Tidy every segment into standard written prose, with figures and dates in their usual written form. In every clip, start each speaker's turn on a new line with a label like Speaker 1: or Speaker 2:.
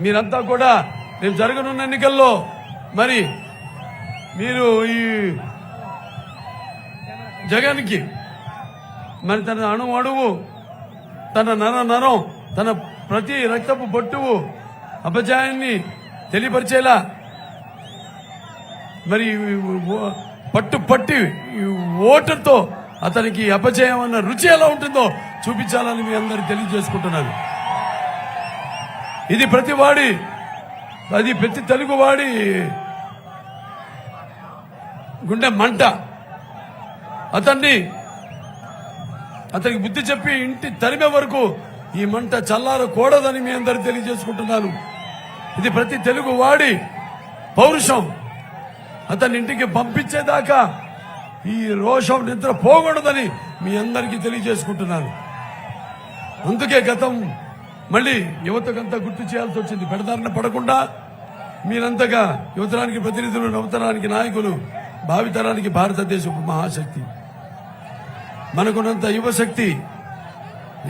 Speaker 1: మీరంతా కూడా రేపు జరగనున్న ఎన్నికల్లో మరి మీరు ఈ జగన్కి మరి తన అణువు తన నరం తన ప్రతి రక్తపు బొట్టువు అపజయాన్ని తెలియపరిచేలా మరి పట్టి ఓటుతో అతనికి అపజయం అన్న రుచి ఎలా ఉంటుందో చూపించాలని మీ అందరికి తెలియజేసుకుంటున్నాను. ఇది ప్రతి తెలుగువాడి గుండె మంట. అతనికి బుద్ధి చెప్పి ఇంటి తరిమే వరకు ఈ మంట చల్లారకూడదని మీ అందరికి తెలియజేసుకుంటున్నాను. ఇది ప్రతి తెలుగువాడి పౌరుషం. అతని ఇంటికి పంపించేదాకా ఈ రోషం నిద్ర పోకూడదని మీ అందరికీ తెలియజేసుకుంటున్నాను. అందుకే గతం మళ్ళీ యువతకంతా గుర్తు చేయాల్సి వచ్చింది. పెడదారిన పడకుండా మీరంతగా యువతరానికి ప్రతినిధులు, నవతరానికి నాయకులు, భావితరానికి భారతదేశపు మహాశక్తి. మనకున్నంత యువశక్తి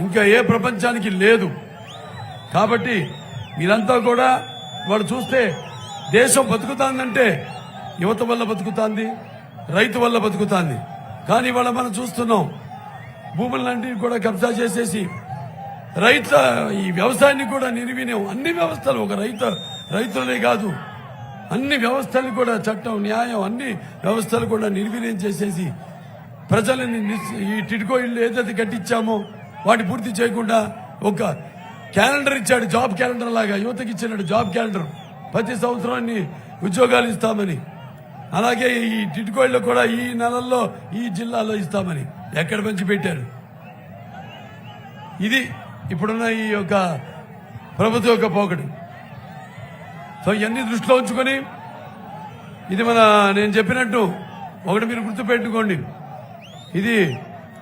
Speaker 1: ఇంకా ఏ ప్రపంచానికి లేదు. కాబట్టి మీరంతా కూడా వాడు చూస్తే దేశం బతుకుతాందంటే యువత వల్ల బతుకుతాంది, రైతు వల్ల బతుకుతాంది. కానీ ఇవాళ మనం చూస్తున్నాం భూములన్నింటినీ కూడా కబ్జా చేసేసి ఈ వ్యవసాయాన్ని కూడా నిర్వీర్యం. అన్ని వ్యవస్థలు ఒక రైతులనే కాదు అన్ని వ్యవస్థలు కూడా చట్టం, న్యాయం అన్ని వ్యవస్థలు కూడా నిర్వీర్యం చేసేసి ప్రజలని ఈ టిడ్కో ఇల్లు ఏదైతే కట్టించామో వాటి పూర్తి చేయకుండా ఒక క్యాలెండర్ ఇచ్చాడు, జాబ్ క్యాలెండర్ లాగా యువతకి ఇచ్చినాడు జాబ్ క్యాలెండర్. ప్రతి సంవత్సరాన్ని ఉద్యోగాలు ఇస్తామని, అలాగే ఈ టిడ్కో ఇళ్ళు కూడా ఈ నెలల్లో ఈ జిల్లాలో ఇస్తామని ఎక్కడ పంచి పెట్టారు. ఇది ఇప్పుడున్న ఈ యొక్క ప్రభుత్వ యొక్క పోకడు. సో ఇవన్నీ దృష్టిలో ఉంచుకొని ఇది నేను చెప్పినట్టు ఒకటి మీరు గుర్తుపెట్టుకోండి, ఇది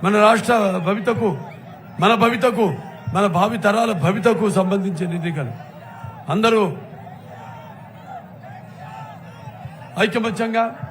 Speaker 1: మన రాష్ట్ర భవితకు, మన భవితకు, మన భావి తరాల భవితకు సంబంధించిన ఎన్నికలు. అందరూ ఐకమత్యంగా